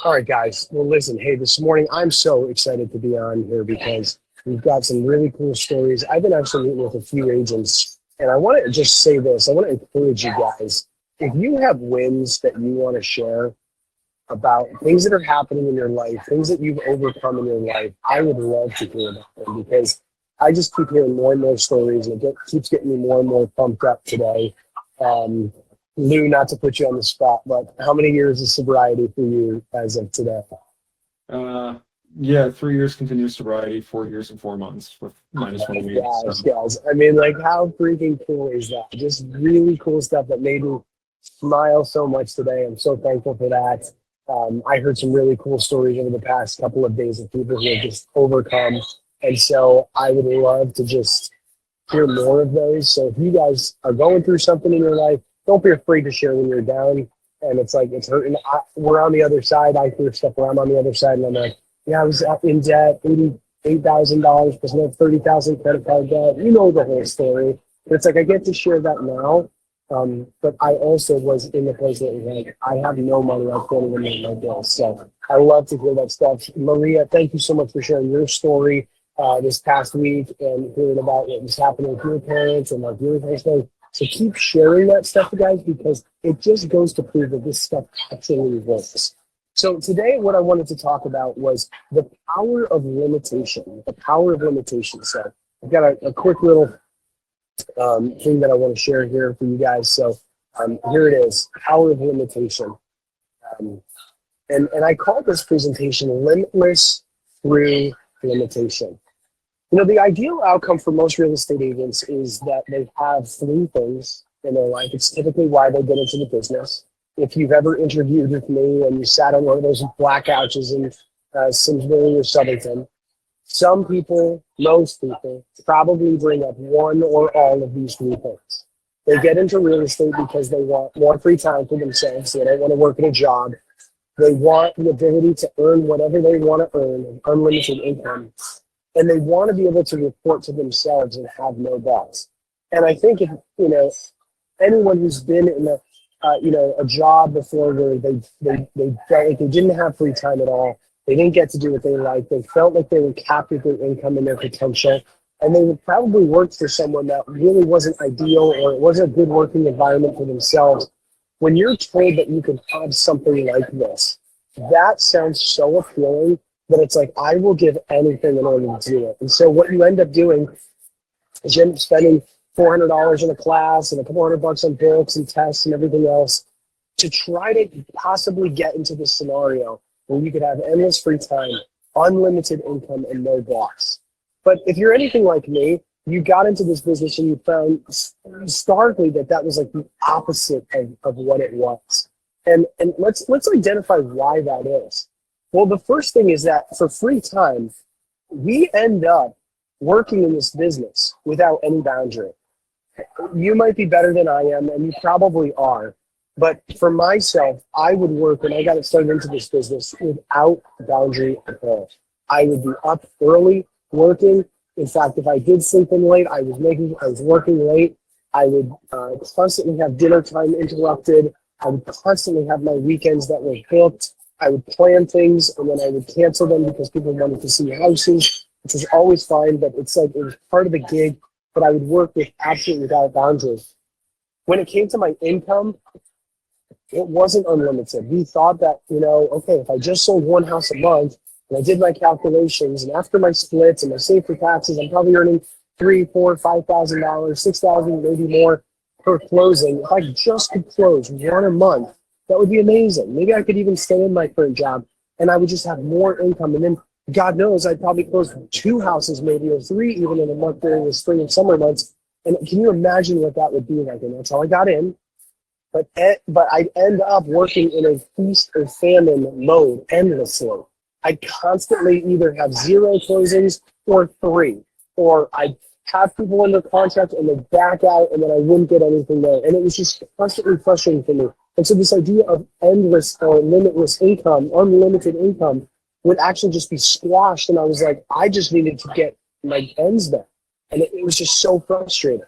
All right, guys. Well, listen, hey, this morning I'm so excited to be on here because we've got some really cool stories. I've been actually meeting with a few agents, and I want to just say this. I want to encourage you guys. If you have wins that you want to share about things that are happening in your life, things that you've overcome in your life, I would love to hear about them because I just keep hearing more and more stories, and keeps getting me more and more pumped up today. Um, Lou, not to put you on the spot, but how many years of sobriety for you as of today? Uh, yeah, 3 years continuous sobriety, 4 years and 4 months with -1 week. So Guys, I mean, like, how freaking cool is that? Just really cool stuff that made me smile so much today. I'm so thankful for that. I heard some really cool stories over the past couple of days of people who have just overcome. And so I would love to just hear more of those. So if you guys are going through something in your life, don't be afraid to share when you're down and it's like it's hurting. We're on the other side. I hear stuff where I'm on the other side and I'm like, yeah, I was in debt, $88,000 because no 30,000 credit card debt. You know the whole story. But it's like I get to share that now. But I also was in the place that was like, I have no money. I can't even make my bills. So I love to hear that stuff. Maria, thank you so much for sharing your story this past week and hearing about what was happening with your parents and like your parents. So keep sharing that stuff, guys, because it just goes to prove that this stuff actually works. So today, what I wanted to talk about was the power of limitation. The power of limitation. So I've got a quick little thing that I want to share here for you guys. So here it is, power of limitation. Um, and I call this presentation Limitless through Limitation. You know, the ideal outcome for most real estate agents is that they have three things in their life. It's typically why they get into the business. If you've ever interviewed with me and you sat on one of those black couches in Simsbury or Southington, some people, most people, probably bring up one or all of these three things. They get into real estate because they want more free time for themselves. They don't want to work at a job. They want the ability to earn whatever they want to earn, unlimited income. And they want to be able to report to themselves and have no boss. And I think if, you know, anyone who's been in a job before where they felt like they didn't have free time at all, they didn't get to do what they liked, they felt like they were capped with their income and their potential, and they would probably work for someone that really wasn't ideal or it wasn't a good working environment for themselves. When you're told that you can have something like this, that sounds so appealing that it's like, I will give anything in order to do it. And so what you end up doing is you end up spending $400 in a class and a couple $100 on books and tests and everything else to try to possibly get into this scenario where you could have endless free time, unlimited income, and no boss. But if you're anything like me, you got into this business and you found starkly that was like the opposite of what it was. And let's identify why that is. Well, the first thing is that for free time, we end up working in this business without any boundary. You might be better than I am, and you probably are. But for myself, I would work when I got started into this business without boundary at all. I would be up early working. In fact, if I did sleep in late, I was working late. I would constantly have dinner time interrupted. I would constantly have my weekends that were booked. I would plan things and then I would cancel them because people wanted to see houses, which was always fine, but it's like it was part of the gig. But I would work with absolutely without boundaries. When it came to my income, it wasn't unlimited. We thought that, okay, if I just sold one house a month and I did my calculations and after my splits and I saved for taxes, I'm probably earning $3,000, $4,000, $5,000, $6,000, maybe more per closing. If I just could close one a month, that would be amazing. Maybe I could even stay in my current job and I would just have more income. And then God knows I'd probably close 2 houses maybe or 3 even in a month during the spring and summer months. And can you imagine what that would be like? And that's how I got in. But I'd end up working in a feast or famine mode endlessly. I'd constantly either have 0 closings or 3. Or I'd have people under contract and they'd back out and then I wouldn't get anything there. And it was just constantly frustrating for me. And so this idea of endless or limitless income, unlimited income, would actually just be squashed. And I was like, I just needed to get my ends met. And it was just so frustrating.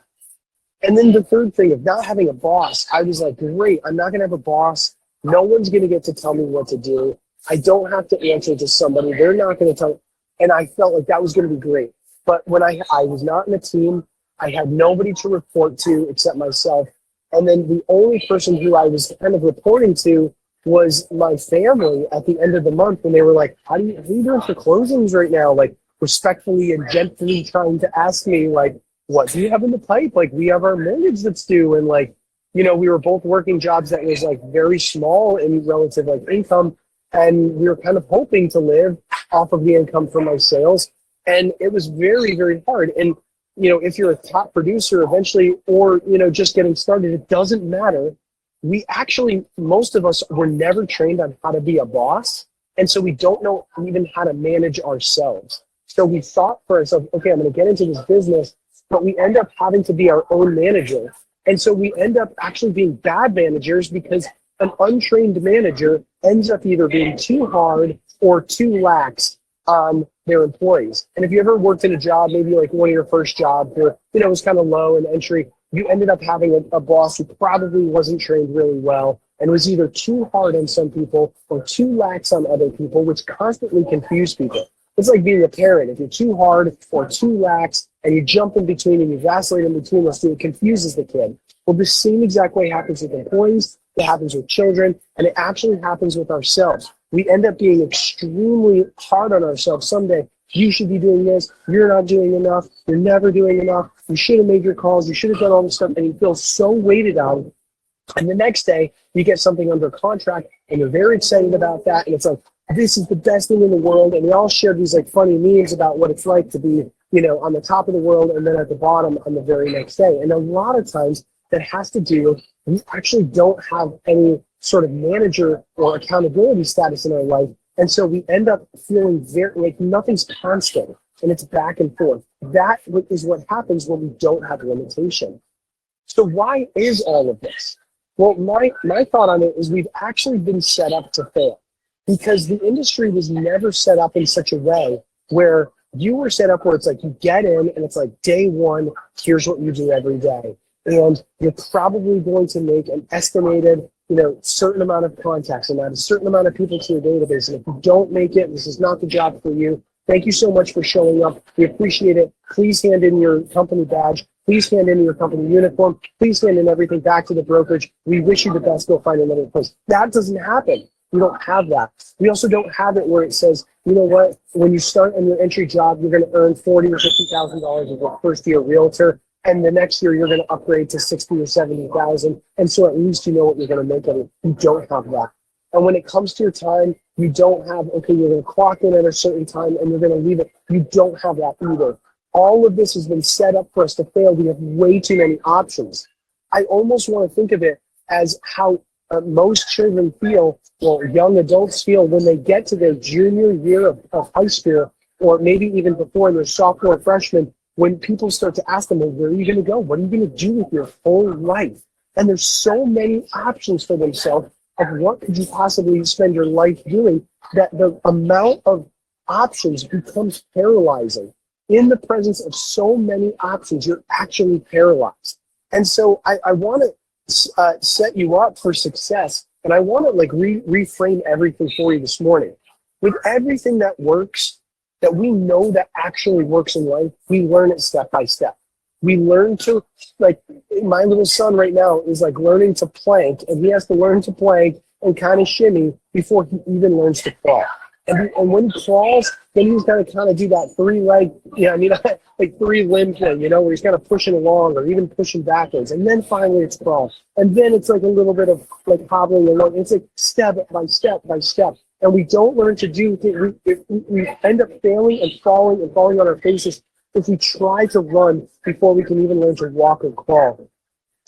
And then the third thing of not having a boss, I was like, great, I'm not going to have a boss. No one's going to get to tell me what to do. I don't have to answer to somebody. They're not going to tell. And I felt like that was going to be great. But when I was not in a team, I had nobody to report to except myself. And then the only person who I was kind of reporting to was my family at the end of the month when they were like, how are you doing for closings right now? Like respectfully and gently trying to ask me like, what do you have in the pipe? Like we have our mortgage that's due. And like, you know, we were both working jobs that was like very small in relative like income. And we were kind of hoping to live off of the income from my sales. And it was very, very hard. And, you know, if you're a top producer eventually, or, you know, just getting started, it doesn't matter. We actually, most of us were never trained on how to be a boss. And so we don't know even how to manage ourselves. So we thought for ourselves, okay, I'm going to get into this business, but we end up having to be our own manager. And so we end up actually being bad managers because an untrained manager ends up either being too hard or too lax on their employees. And if you ever worked in a job, maybe like one of your first jobs where, you know, it was kind of low in entry, you ended up having a boss who probably wasn't trained really well and was either too hard on some people or too lax on other people, which constantly confused people. It's like being a parent. If you're too hard or too lax and you jump in between and you vacillate in between those two, it confuses the kid. Well, the same exact way happens with employees, it happens with children, and it actually happens with ourselves. We end up being extremely hard on ourselves someday. You should be doing this. You're not doing enough. You're never doing enough. You should have made your calls. You should have done all this stuff. And you feel so weighted on. And the next day, you get something under contract, and you're very excited about that. And it's like, this is the best thing in the world. And we all share these like funny memes about what it's like to be, you know, on the top of the world and then at the bottom on the very next day. And a lot of times that has to do, we actually don't have any sort of manager or accountability status in our life. And so we end up feeling very like nothing's constant and it's back and forth. That is what happens when we don't have limitation. So why is all of this? Well, my thought on it is we've actually been set up to fail because the industry was never set up in such a way where you were set up where it's like you get in and it's like day one, here's what you do every day. And you're probably going to make an estimated, you know, certain amount of contacts and add a certain amount of people to your database. And if you don't make it, this is not the job for you. Thank you so much for showing up. We appreciate it. Please hand in your company badge. Please hand in your company uniform. Please hand in everything back to the brokerage. We wish you the best. Go find another place. That doesn't happen. We don't have that. We also don't have it where it says, you know what, when you start on your entry job, you're going to earn $40,000 or $50,000 as a first-year realtor. And the next year you're going to upgrade to 60 or 70,000. And so at least you know what you're going to make of it. You don't have that. And when it comes to your time, you don't have, okay, you're going to clock in at a certain time and you're going to leave it. You don't have that either. All of this has been set up for us to fail. We have way too many options. I almost want to think of it as how most children feel, or young adults feel, when they get to their junior year of high school, or maybe even before in their sophomore or freshman, when people start to ask them, well, where are you going to go? What are you going to do with your whole life? And there's so many options for themselves of what could you possibly spend your life doing, that the amount of options becomes paralyzing. In the presence of so many options, you're actually paralyzed. And so I want to set you up for success. And I want to like reframe everything for you this morning. With everything that works, that we know that actually works in life, we learn it step by step. We learn to, like, my little son right now is like learning to plank, and he has to learn to plank and kind of shimmy before he even learns to crawl. And when he crawls, then he's going to kind of do that like 3-limb thing, you know, where he's kind of pushing along or even pushing backwards. And then finally it's crawl. And then it's like a little bit of like hobbling along. It's like step by step by step. And we don't learn to do things. We end up failing and falling on our faces if we try to run before we can even learn to walk or crawl.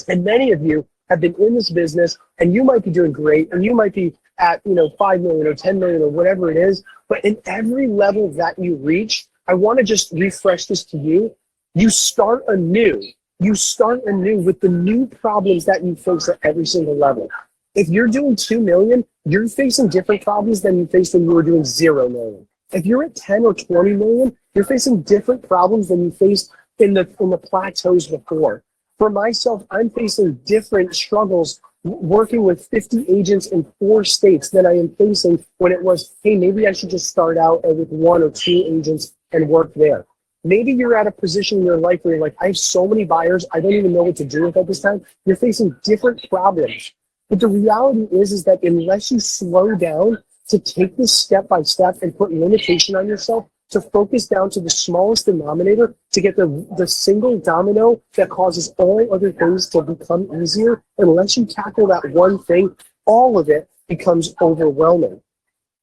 And many of you have been in this business, and you might be doing great, and you might be at 5 million or 10 million or whatever it is. But in every level that you reach, I want to just refresh this to you. You start anew. You start anew with the new problems that you face at every single level. If you're doing 2 million, you're facing different problems than you faced when you were doing 0 million. If you're at 10 or 20 million, you're facing different problems than you faced in the plateaus before. For myself, I'm facing different struggles working with 50 agents in 4 states than I am facing when it was, hey, maybe I should just start out with 1 or 2 agents and work there. Maybe you're at a position in your life where you're like, I have so many buyers, I don't even know what to do with at this time. You're facing different problems. But the reality is that unless you slow down to take this step by step and put limitation on yourself, to focus down to the smallest denominator, to get the single domino that causes all other things to become easier, unless you tackle that one thing, all of it becomes overwhelming.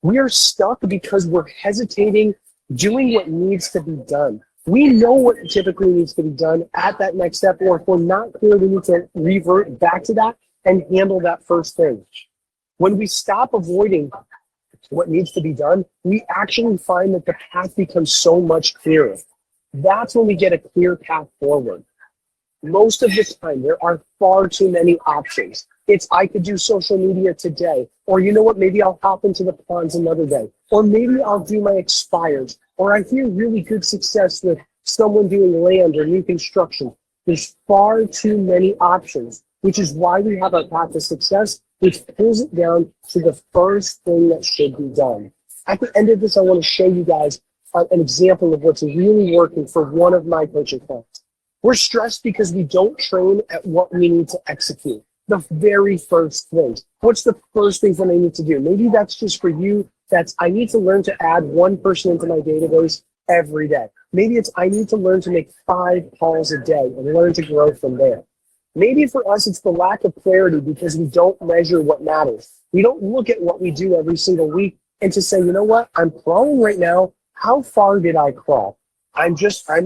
We are stuck because we're hesitating doing what needs to be done. We know what typically needs to be done at that next step, or if we're not clear, we need to revert back to that and handle that first thing. When we stop avoiding what needs to be done, we actually find that the path becomes so much clearer. That's when we get a clear path forward. Most of the time, there are far too many options. It's, I could do social media today, or you know what, maybe I'll hop into the ponds another day, or maybe I'll do my expires, or I hear really good success with someone doing land or new construction. There's far too many options, which is why we have our path to success, which pulls it down to the first thing that should be done. At the end of this, I want to show you guys an example of what's really working for one of my coaching clients. We're stressed because we don't train at what we need to execute. The very first things. What's the first things that I need to do? Maybe that's just for you. That's, I need to learn to add 1 person into my database every day. Maybe it's, I need to learn to make 5 calls a day and learn to grow from there. Maybe for us, it's the lack of clarity because we don't measure what matters. We don't look at what we do every single week and to say, you know what, I'm crawling right now. How far did I crawl? I'm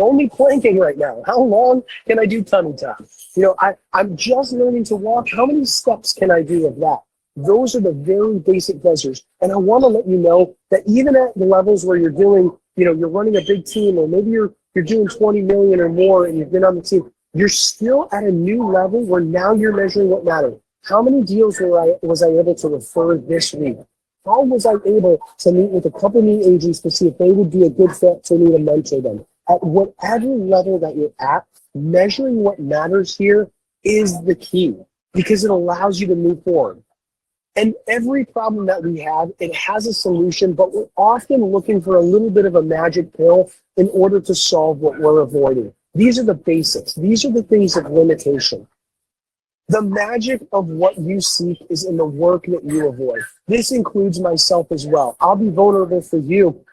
only planking right now. How long can I do tummy time? You know, I'm just learning to walk. How many steps can I do of that? Those are the very basic measures. And I want to let you know that even at the levels where you're doing, you know, you're running a big team, or maybe you're doing 20 million or more and you've been on the team, you're still at a new level where now you're measuring what matters. How many deals was I able to refer this week? How was I able to meet with a couple new agents to see if they would be a good fit for me to mentor them? At whatever level that you're at, measuring what matters here is the key because it allows you to move forward. And every problem that we have, it has a solution, but we're often looking for a little bit of a magic pill in order to solve what we're avoiding. These are the basics. These are the things of limitation. The magic of what you seek is in the work that you avoid. This includes myself as well. I'll be vulnerable for you.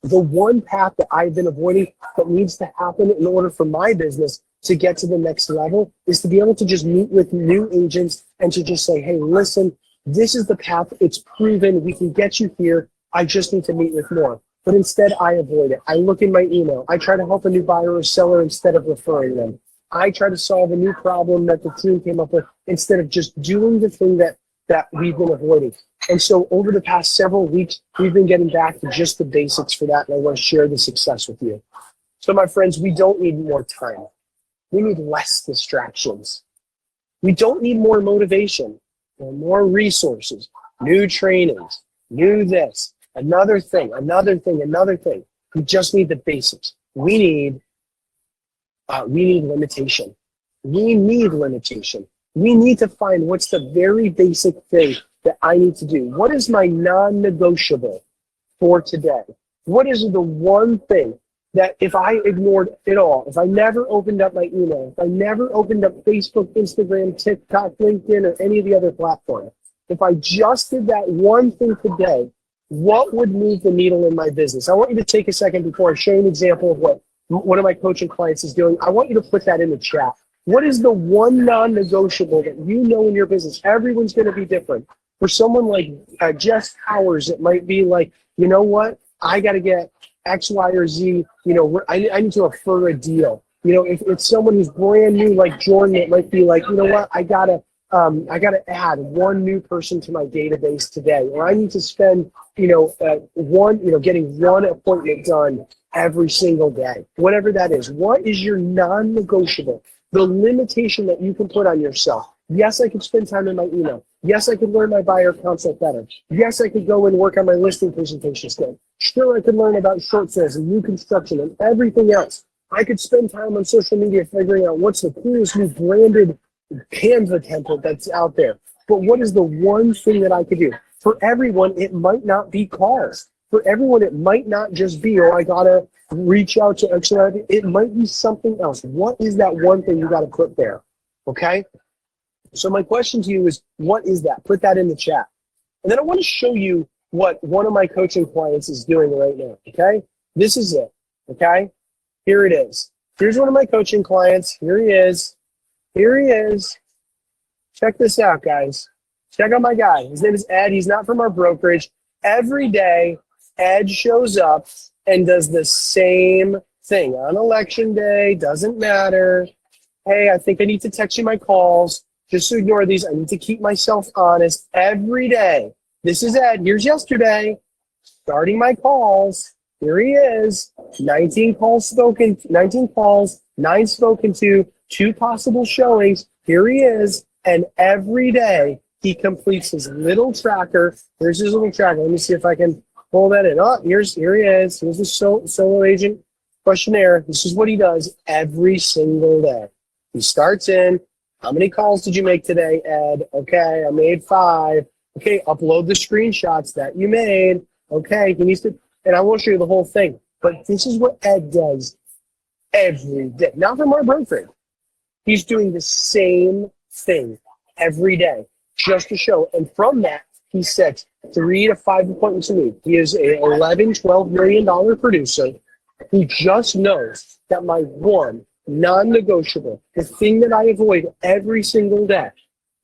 The one path that I've been avoiding that needs to happen in order for my business to get to the next level is to be able to just meet with new agents and to just say, hey, listen, this is the path. It's proven. We can get you here. I just need to meet with more. But instead, I avoid it. I look in my email. I try to help a new buyer or seller instead of referring them. I try to solve a new problem that the team came up with instead of just doing the thing that we've been avoiding. And so over the past several weeks, we've been getting back to just the basics for that, and I want to share the success with you. So my friends, we don't need more time. We need less distractions. We don't need more motivation or more resources, new trainings, new this, another thing, another thing, another thing. We just need the basics. We need limitation. We need limitation. We need to find what's the very basic thing that I need to do. What is my non-negotiable for today? What is the one thing that if I ignored it all, if I never opened up my email, if I never opened up Facebook, Instagram, TikTok, LinkedIn, or any of the other platforms, if I just did that one thing today, what would move the needle in my business? I want you to take a second before I show you an example of what one of my coaching clients is doing. I want you to put that in the chat. What is the one non-negotiable that you know in your business? Everyone's going to be different. For someone like Jess Powers, it might be like, you know what? I got to get X, Y, or Z. You know, I need to refer a deal. You know, if it's someone who's brand new like Jordan, it might be like, you know what? I gotta add one new person to my database today, or I need to spend, getting one appointment done every single day, whatever that is. What is your non-negotiable? The limitation that you can put on yourself. Yes, I could spend time in my email. Yes, I could learn my buyer concept better. Yes, I could go and work on my listing presentation skill. Sure, I could learn about short sales and new construction and everything else. I could spend time on social media figuring out what's the coolest new branded Canva template that's out there. but what is the one thing that I could do? For everyone, it might not be cars. For everyone, it might not just be, oh, I gotta reach out to XYZ. It might be something else. What is that one thing you gotta put there? Okay? So my question to you is, what is that? Put that in the chat. And then I want to show you what one of my coaching clients is doing right now, okay? This is it, okay? Here it is. Here's one of my coaching clients. Here he is. Here he is. Check this out, guys. Check out my guy. His name is Ed. He's not from our brokerage. Every day, Ed shows up and does the same thing. On election day, doesn't matter. Hey, I think I need to text you my calls. Just ignore these. I need to keep myself honest every day. This is Ed. Here's yesterday. Starting my calls. Here he is. 19 calls spoken, 19 calls, 9 spoken to, 2 possible showings. Here he is. And every day he completes his little tracker. There's his little tracker. Let me see if I can pull that in. Oh, here he is. Here's the solo agent questionnaire. This is what he does every single day. He starts in. How many calls did you make today, Ed? Okay, I made 5. Okay, upload the screenshots that you made. Okay, he needs to, and I won't show you the whole thing, but this is what Ed does every day. Not from our brokerage. He's doing the same thing every day just to show. And from that, he sets 3 to 5 appointments a week. He is a $11-12 million producer who just knows that my one non-negotiable, the thing that I avoid every single day,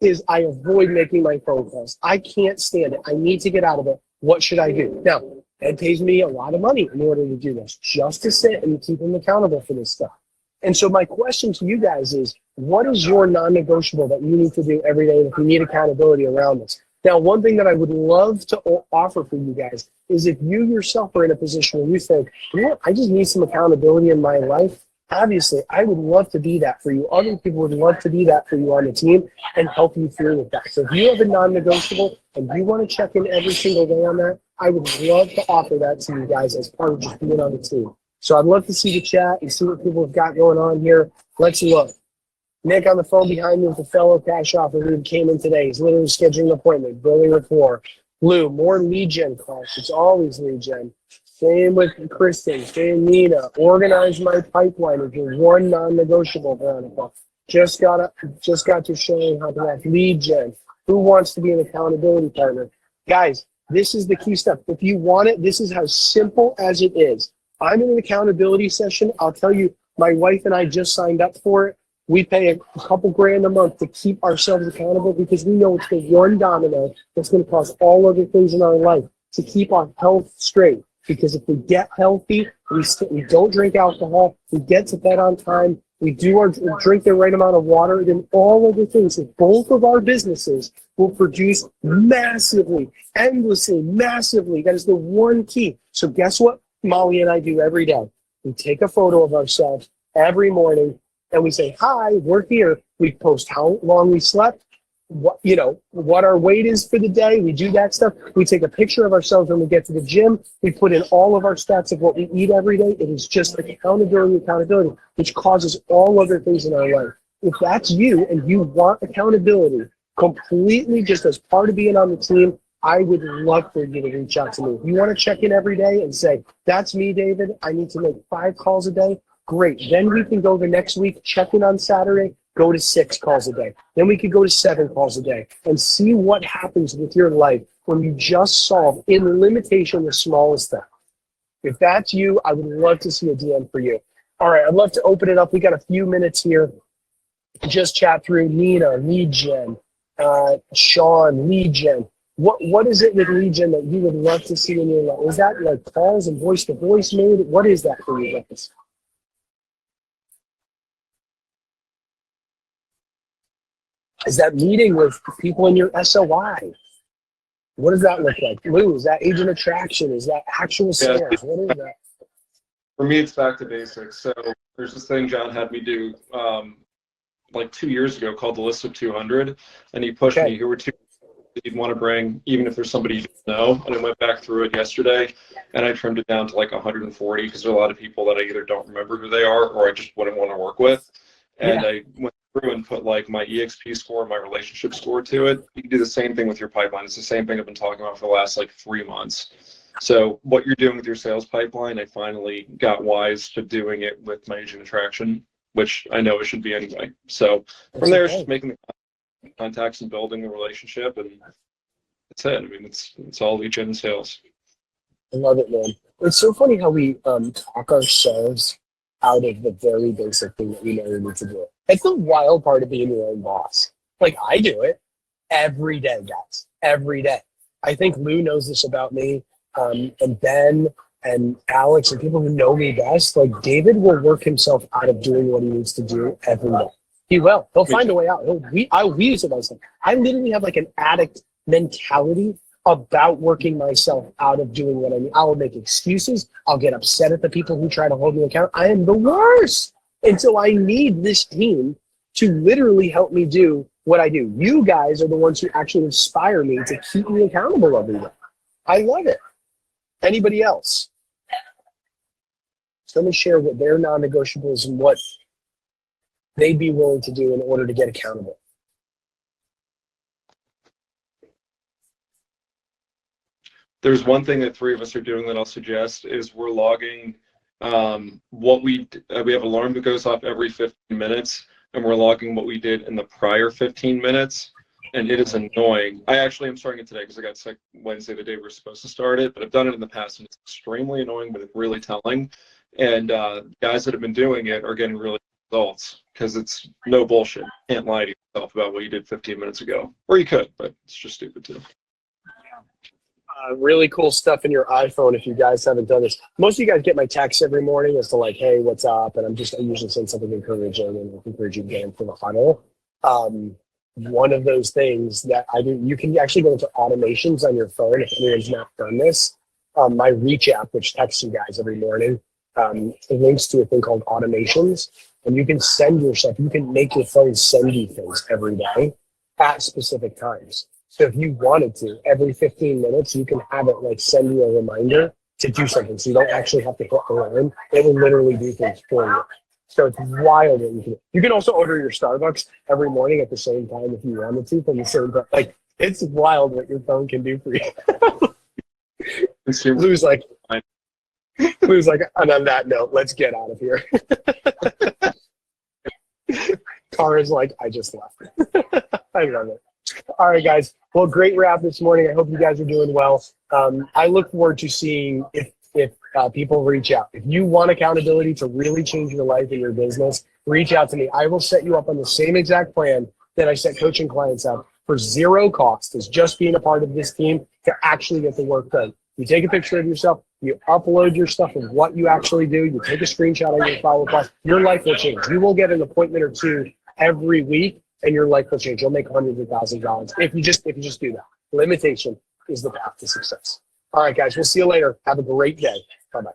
is I avoid making my phone calls. I can't stand it. I need to get out of it. What should I do? Now, Ed pays me a lot of money in order to do this, just to sit and keep him accountable for this stuff. And so my question to you guys is, what is your non-negotiable that you need to do every day if you need accountability around this? Now, one thing that I would love to offer for you guys is if you yourself are in a position where you think, you know what, I just need some accountability in my life. Obviously, I would love to be that for you. Other people would love to be that for you on the team and help you through with that. So if you have a non-negotiable and you want to check in every single day on that, I would love to offer that to you guys as part of just being on the team. So I'd love to see the chat and see what people have got going on here. Let's look. Nick on the phone behind me with a fellow cash offer who came in today. He's literally scheduling an appointment, building rapport. Lou, more lead gen calls. It's always lead gen. Same with Kristen, same Nina. Organize my pipeline is your one non-negotiable, Veronica. Just got to showing how to have lead gen. Who wants to be an accountability partner? Guys, this is the key stuff. If you want it, this is how simple as it is. I'm in an accountability session. I'll tell you, my wife and I just signed up for it. We pay a couple grand a month to keep ourselves accountable because we know it's the one domino that's going to cause all other things in our life to keep our health straight. Because if we get healthy, we don't drink alcohol, we get to bed on time, we drink the right amount of water, then all other things, if both of our businesses will produce massively, endlessly, massively. That is the one key. So guess what Molly and I do every day? We take a photo of ourselves every morning and we say, hi, we're here. We post how long we slept, what our weight is for the day. We do that stuff. We take a picture of ourselves when we get to the gym. We put in all of our stats of what we eat every day. It is just accountability, which causes all other things in our life. If that's you and you want accountability completely just as part of being on the team, I would love for you to reach out to me. If you want to check in every day and say, that's me, David, I need to make 5 calls a day, great. Then we can go the next week, check in on Saturday, go to 6 calls a day. Then we could go to 7 calls a day and see what happens with your life when you just solve, in limitation, the smallest thing. If that's you, I would love to see a DM for you. All right, I'd love to open it up. We got a few minutes here. Just chat through Nina, lead gen, Sean, lead gen. What is it with lead gen that you would love to see in your life? Is that like calls and voice-to-voice made? What is that for you guys? Is that meeting with people in your SOI? What does that look like? Lou, is that agent attraction? Is that actual sales? Yeah. What is that? For me, it's back to basics. So there's this thing John had me do like 2 years ago called the list of 200, and he pushed me. Here were 2 you'd want to bring, even if there's somebody you don't know. And I went back through it yesterday, and I trimmed it down to like 140 because there are a lot of people that I either don't remember who they are or I just wouldn't want to work with. And I went through and put like my EXP score, my relationship score to it. You can do the same thing with your pipeline. It's the same thing I've been talking about for the last like 3 months. So what you're doing with your sales pipeline, I finally got wise to doing it with my agent attraction, which I know it should be anyway. So from there, it's just making the contacts and building the relationship, and that's it. I mean, it's all lead gen sales. I love it, man. It's so funny how we talk ourselves out of the very basic thing that we know we need to do. It's the wild part of being your own boss. Like, I do it every day, guys. Every day. I think Lou knows this about me, and Ben and Alex and people who know me best. Like, David will work himself out of doing what he needs to do every day. He will. He'll find a way out. We use it myself. I literally have like an addict mentality about working myself out of doing what I need. I will make excuses. I'll get upset at the people who try to hold me accountable. I am the worst. And so I need this team to literally help me do what I do. You guys are the ones who actually inspire me to keep me accountable every day. I love it. Anybody else? So let me share what their non-negotiables and what they'd be willing to do in order to get accountable. There's one thing that 3 of us are doing that I'll suggest is we're logging what we have an alarm that goes off every 15 minutes, and we're logging what we did in the prior 15 minutes, and it is annoying. I actually am starting it today because I got sick Wednesday, the day we were supposed to start it, but I've done it in the past, and it's extremely annoying, but it's really telling. And guys that have been doing it are getting really good results because it's no bullshit. You can't lie to yourself about what you did 15 minutes ago, or you could, but it's just stupid too. Really cool stuff in your iPhone if you guys haven't done this. Most of you guys get my texts every morning as to like, hey, what's up? And I usually send something encouraging and encourage you to get into the huddle. One of those things that I do, you can actually go into automations on your phone if anyone's not done this. My Reach app, which texts you guys every morning, it links to a thing called automations. And you can send yourself, you can make your phone send you things every day at specific times. So if you wanted to, every 15 minutes, you can have it like send you a reminder to do something. So you don't actually have to hit the line. It will literally do things for you. So it's wild what you can do. You can also order your Starbucks every morning at the same time if you wanted to from the same time. Like, it's wild what your phone can do for you. Lou's like, and on that note, let's get out of here. Kara's like, I just left. I love it. All right, guys. Well, great wrap this morning. I hope you guys are doing well. I look forward to seeing if people reach out. If you want accountability to really change your life and your business, reach out to me. I will set you up on the same exact plan that I set coaching clients up for zero cost, is just being a part of this team to actually get the work done. You take a picture of yourself, you upload your stuff of what you actually do, you take a screenshot on your Follow Plus, your life will change. You will get an appointment or two every week, and your life will change. You'll make hundreds of thousands of dollars if you just do that. Limitation is the path to success. All right, guys, we'll see you later. Have a great day. Bye-bye.